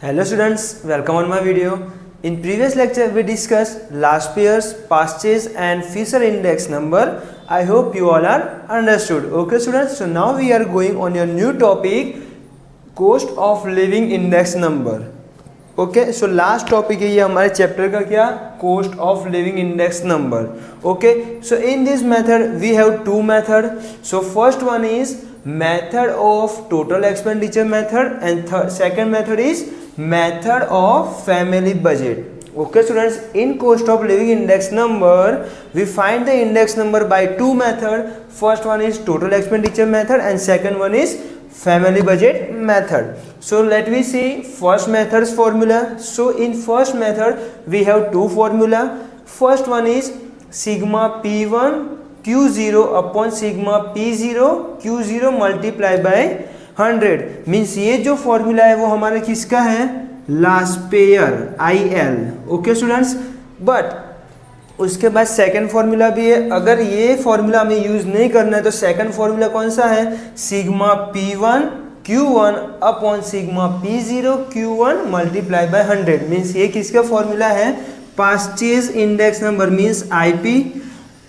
Hello students, welcome on my video. In previous lecture we discussed last year's, past year's and future index number. I hope you all are understood. Okay students, so now we are going on your new topic, cost of living index number. Okay so last topic है ये हमारे chapter का क्या, cost of living index number. Okay so in this method we have two method. So first one is method of total expenditure method and second method is method of family budget. Okay students, in cost of living index number we find the index number by two method. First one is total expenditure method and second one is family budget method. So let me see first method's formula. So in first method we have two formula. First one is sigma p1 q0 upon sigma p0 q0 multiply by 100. Means ये जो formula है वो हमारा किसका है, लास्पेयर IL. Okay students, but उसके बाद second formula भी है. अगर ये फॉर्मूला हमें यूज नहीं करना है तो सेकंड फॉर्मूला कौन सा है, sigma P1 Q1 upon sigma P0 Q1 multiply by 100. Means ये किसका फॉर्मूला है, purchase index number means IP.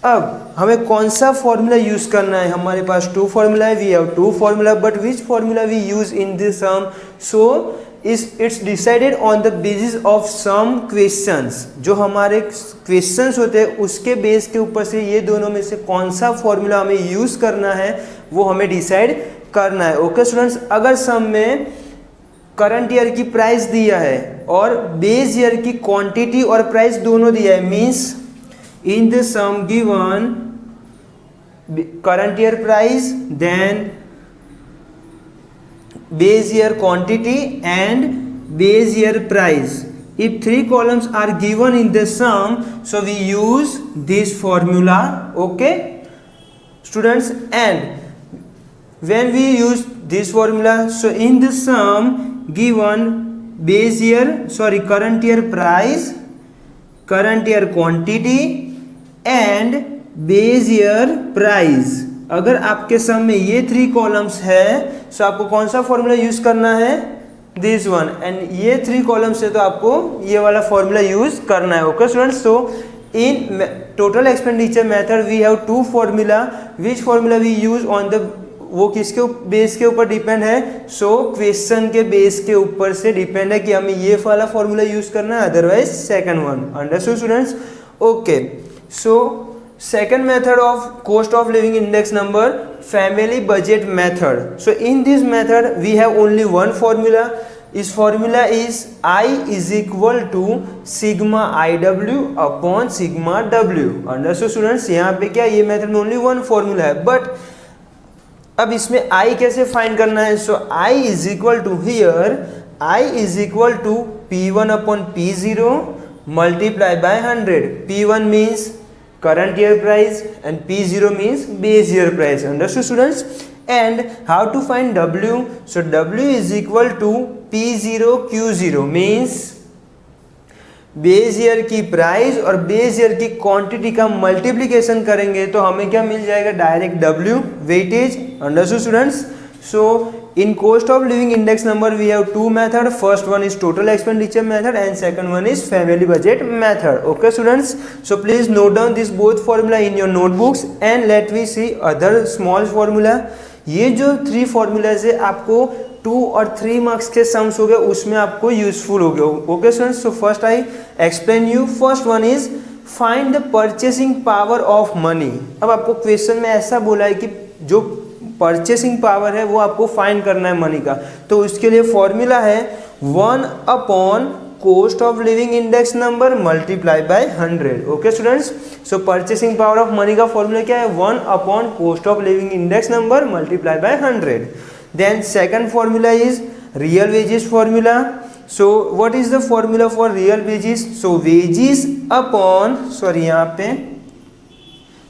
अब हमें कौन सा फॉर्मूला यूज करना है, हमारे पास टू फॉर्मूला है, we have two formula, but which formula we use in this sum. So it's decided on the basis of some questions. जो हमारे क्वेश्चंस होते हैं उसके बेस के ऊपर से ये दोनों में से कौन सा फॉर्मूला हमें यूज करना है वो हमें डिसाइड करना है. ओके स्टूडेंट्स, अगर सम में करंट ईयर की प्राइस दिया है और बेस ईयर की क्वांटिटी और प्राइस दोनों दिया है, means in the sum given current year price, then base year quantity and base year price. If three columns are given in the sum, so we use this formula. Okay students, and when we use this formula, so in the sum given base year current year price, current year quantity and base year price. अगर आपके सम में ये three columns है तो आपको कौन सा formula use करना है, दिस वन. एंड ये थ्री कॉलम्स है तो आपको ये वाला फॉर्मूला यूज करना है. Okay students, so in total expenditure method we have two formula. Which formula we use on the, वो किसके बेस के ऊपर डिपेंड है, सो क्वेश्चन के बेस के ऊपर से डिपेंड है कि हमें ये वाला फॉर्मूला यूज करना है, otherwise second one. Understood students? Okay, so second method of cost of living index number, family budget method. So in this method we have only one formula. This formula is I is equal to sigma IW upon sigma W. Understood students? यहाँ पे क्या, ये method में only one formula है, but अब इसमें I कैसे find करना है. सो I is equal to here, I is equal to P1 upon P0 multiply by 100. P1 means current year price and P0 means base year price. Understood students? And how to find W? So W is equal to P0 Q0 means base year की price और base year की quantity का multiplication करेंगे तो हमें क्या मिल जाएगा, direct W weightage. Understood students? So in cost of living index number we have two method. First one is total expenditure method and second one is family budget method. Okay students, so please note down this both formula in your notebooks and let me see other small formula. ये जो three formulas है आपको 2 और 3 marks के sums हो गए, उसमें आपको यूजफुल हो गए. Okay students, so first I explain you. First one is find the purchasing power of money. अब आपको क्वेश्चन में ऐसा बोला है कि जो परचेसिंग पावर है वो आपको फाइंड करना है मनी का, तो उसके लिए फॉर्मूला है 1 upon cost of living index number multiply by 100. Okay students, so purchasing power of money का फॉर्मूला क्या है, 1 upon cost of living index number multiply by 100. Then second formula is real wages formula. So what is the formula for real wages, so wages upon यहाँ पे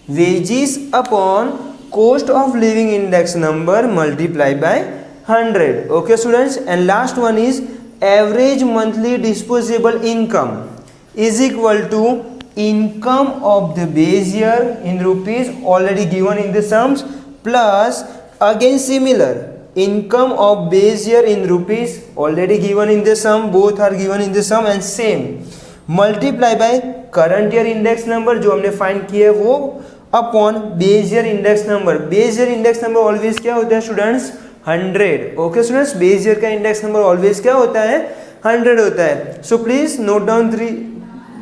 wages upon cost of living index number multiply by 100. Okay students, and last one is average monthly disposable income is equal to income of the base year in rupees already given in the sums plus again similar income of base year in rupees already given in the sum, both are given in the sum and same, multiply by current year index number जो हमने find किया है वो upon base year index number. Base year index number always क्या होता है students? 100. Okay students, base year का index number always क्या होता है? 100 होता है. So please note down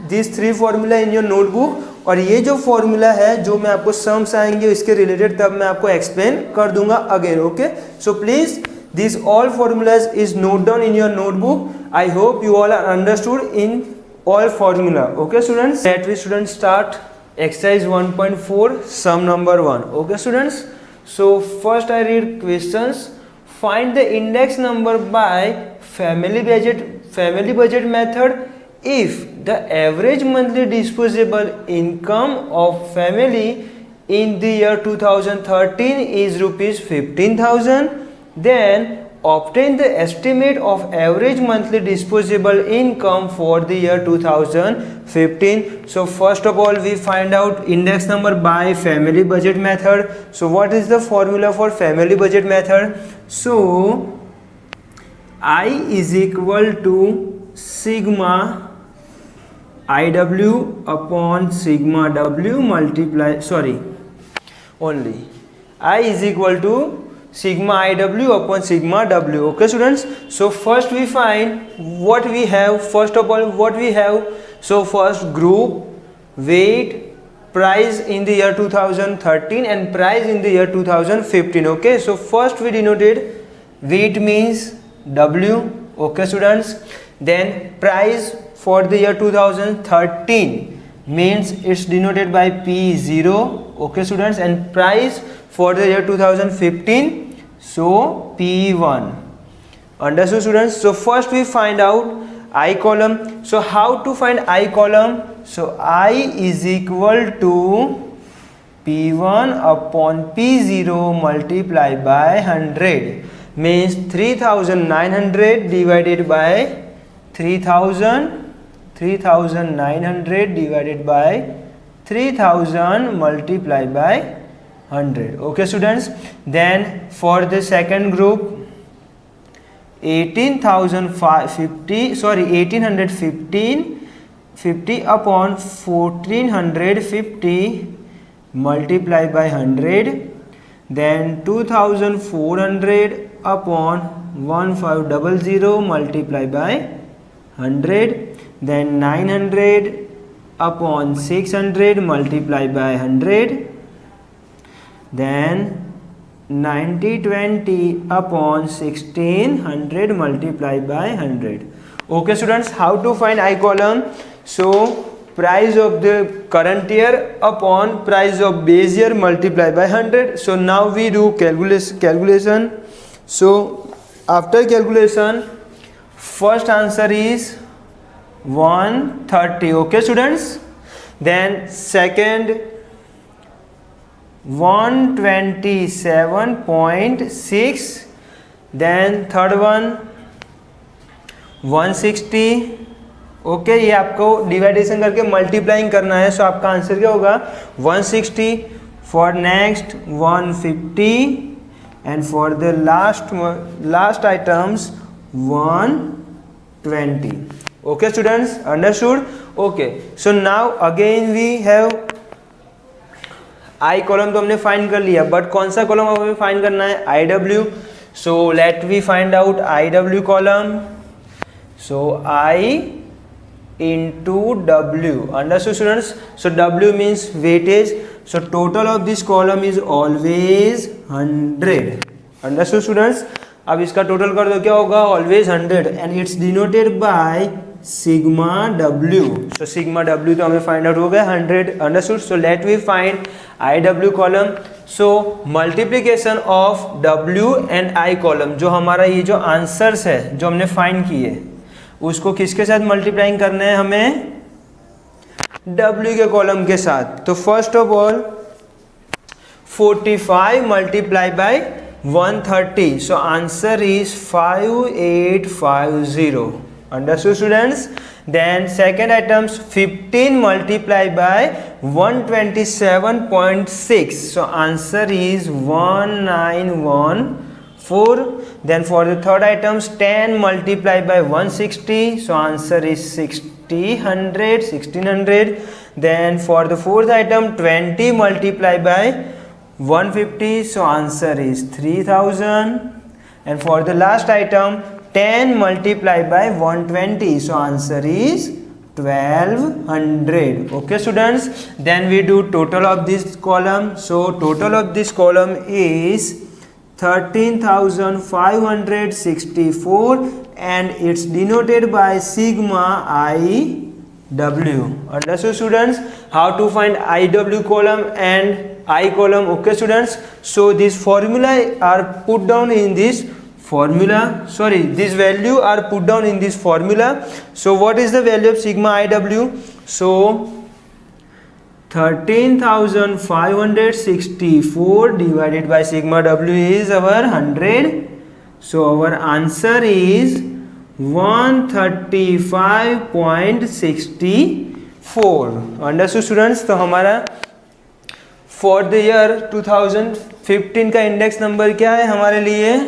this 3 formula in your notebook. और ये जो फॉर्मूला है जो मैं आपको सम्स आएंगे इसके रिलेटेड तब मैं आपको एक्सप्लेन कर दूंगा again. Okay, so please this all formulas is note down in your notebook. I hope you all are understood in all formula. Okay students, let we students start exercise 1.4 sum number 1. Okay students, so first I read questions. Find the index number by family budget method if the average monthly disposable income of family in the year 2013 is rupees 15,000. Then obtain the estimate of average monthly disposable income for the year 2015. So first of all we find out index number by family budget method. So what is the formula for family budget method? So I is equal to sigma IW upon sigma W multiply, sorry, only I is equal to sigma IW upon sigma W. Okay students, so first we find what we have. First of all what we have, so first group, weight, price in the year 2013 and price in the year 2015. Okay, so first we denoted weight means W. Okay students, then price for the year 2013 means it's denoted by P0. Okay students, and price for the year 2015, so P1. Understood students? So first we find out I column. So how to find I column? So I is equal to P1 upon P0 multiplied by 100, means 3900 divided by 3900 divided by 3000 multiplied by 100. Okay students, then for the second group 1850 upon 1450 multiplied by 100, then 2400 upon 1500 multiplied by 100, then 900 upon 600 multiplied by 100, then 9020 upon 1600 multiplied by 100. Okay students, how to find I column? So price of the current year upon price of base year multiplied by 100. So now we do calculation. So after calculation first answer is 130. Okay students, then second 127.6, then third one 160. Okay, ये आपको डिवाइडेशन करके multiplying करना है. सो आपका answer क्या होगा? 160. For next 150 and for the last items 120. Okay students, understood? Okay, so now again we have I column तो हमने फाइंड कर लिया, बट कौन सा कॉलम हमें फाइंड करना है? I W. So let we find out I W column. So I into W. Understood students? So W means weightage. So total of this column is always 100. Understood students? अब इसका total कर दो, क्या होगा? Always 100 and it's denoted by sigma W. So sigma W तो हमें find out हो गया 100. Understood? So let we find IW column. So multiplication of W and I column, जो हमारा ये जो आंसर्स है जो हमने फाइंड किए उसको किसके साथ मल्टीप्लाइंग करना है? हमें W के कॉलम के साथ. तो first of all 45 multiply by 130. So answer is 5850. Understood students? Then second items 15 multiply by 127.6. So answer is 1914. 4. Then for the third items 10 multiplied by 160, so answer is 1600. Then for the fourth item 20 multiplied by 150, so answer is 3000. And for the last item 10 multiplied by 120, so answer is 1200. Okay students, then we do total of this column. So total of this column is 13,564 and it's denoted by sigma IW. Understood students? How to find IW column and I column? Okay students, so these formula are put down in this formula, this value are put down in this formula. So what is the value of sigma IW? So 13,564 divided by sigma W is our 100. So our answer is 135.64. Understood students? तो हमारा for the year 2015 का index number क्या है हमारे लिए?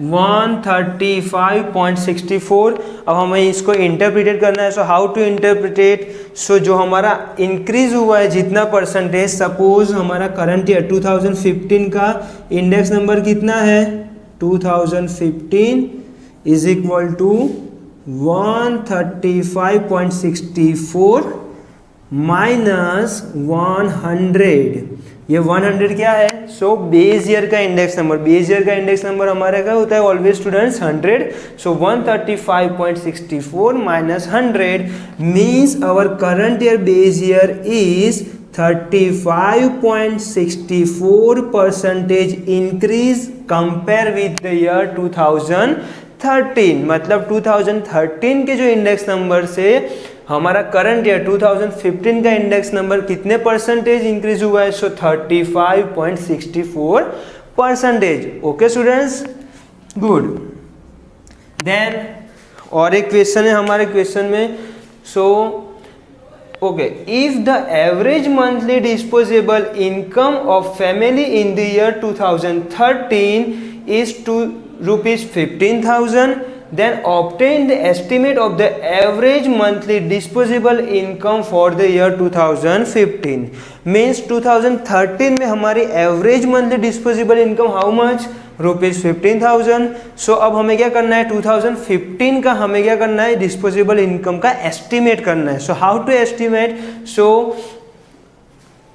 135.64. अब हमें इसको इंटरप्रिटेट करना है. So how to interpret? So जो हमारा इंक्रीज हुआ है जितना परसेंटेज, सपोज हमारा करंट ईयर 2015 का इंडेक्स नंबर कितना है? 2015 इज इक्वल टू 135.64 माइनस 100. ये 100 क्या है? सो बेस ईयर का इंडेक्स नंबर. बेस ईयर का इंडेक्स नंबर हमारे क्या होता है always students? 100. So 135.64 minus 100 means our current year base year is 35.64% increase compare with the year 2013. मतलब 2013 के जो इंडेक्स नंबर से हमारा करंट ईयर 2015 का इंडेक्स नंबर कितने परसेंटेज इंक्रीज हुआ है? सो 35.64%. Okay students, good. देन और एक क्वेश्चन है हमारे क्वेश्चन में. So okay, if the average monthly disposable income of family in the year 2013 is ₹15,000, then obtain the estimate of the average monthly disposable income for the year 2015. Means 2013 में हमारी average monthly disposable income how much? ₹15,000. So अब हमें क्या करना है? 2015 का हमें क्या करना है? disposable income का estimate करना है. So how to estimate? So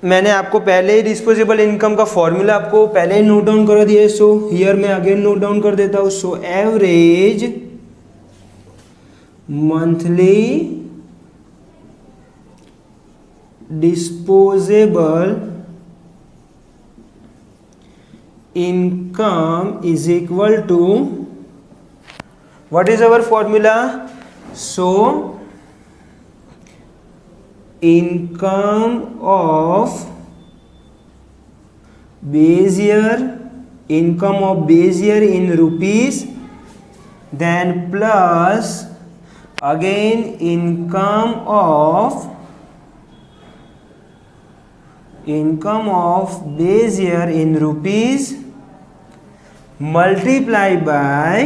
मैंने आपको पहले ही डिस्पोजेबल इनकम का फॉर्मूला आपको पहले ही नोट डाउन कर दिया है. सो हियर मैं अगेन नोट डाउन कर देता हूँ. So average monthly disposable income is equal to, what is our formula? So income of base year, income of base year in rupees, then plus again income of base year in rupees multiplied by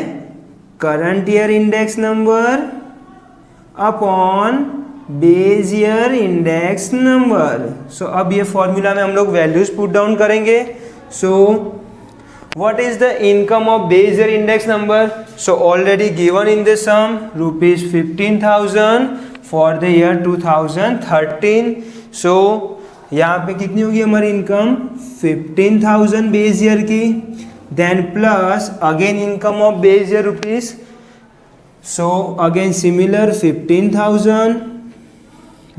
current year index number upon base year index number. So अब ये formula में हम लोग values put down करेंगे. So what is the income of base year index number? So already given in the sum ₹15,000 for the year 2013. So यहाँ पे कितनी होगी हमारी इनकम? 15,000 बेस ईयर की. Then plus again income of base year rupees. So again similar 15,000.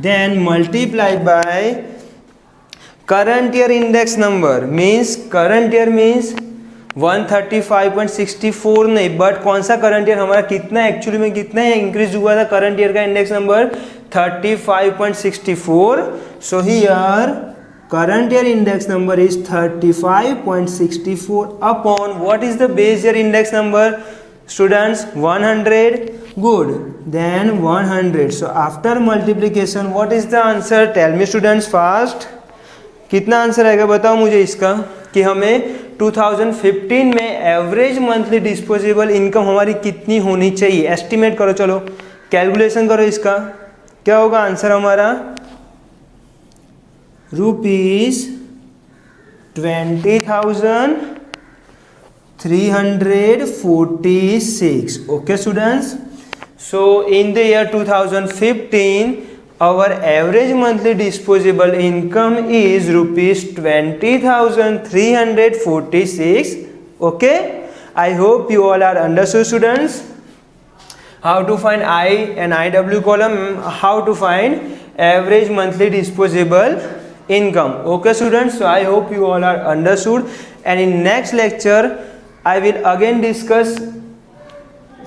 then multiplied by current year index number. means current year means 135.64 नहीं, but कौन सा current year हमारा कितना एक्चुअली में कितना है इंक्रीज हुआ था करंट ईयर का index number? 35.64. So here current year index number is 35.64 upon what is the base year index number? Students, 100. Good. Then 100. So after multiplication, what is the answer? Tell me students fast. कितना answer आएगा बताओ मुझे इसका, कि हमें 2015 में average monthly disposable income हमारी कितनी होनी चाहिए, एस्टिमेट करो, चलो कैलकुलेशन करो इसका। क्या होगा आंसर हमारा, ₹20,346. Okay students, so in the year 2015 our average monthly disposable income is ₹20,346. Okay, I hope you all are understood students how to find I and IW column, how to find average monthly disposable income. Okay students, so I hope you all are understood, and in next lecture I will again discuss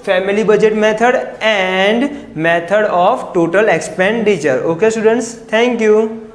family budget method and method of total expenditure. Okay students, thank you.